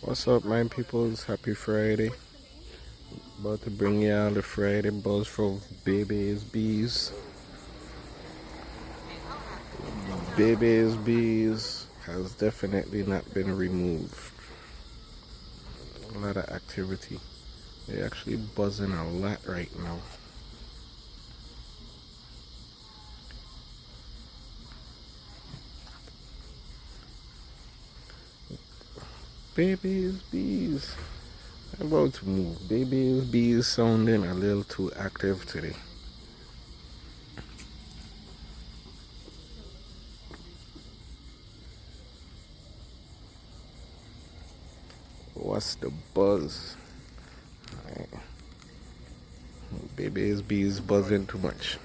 What's up, my peoples? Happy Friday. About to bring y'all the Friday buzz from Baby's Bees. Baby's Bees has definitely not been removed. A lot of activity. They're actually buzzing a lot right now. Baby's Bees. I'm about to move. Baby's Bees sounding a little too active today. What's the buzz? Baby's Bees buzzing too much.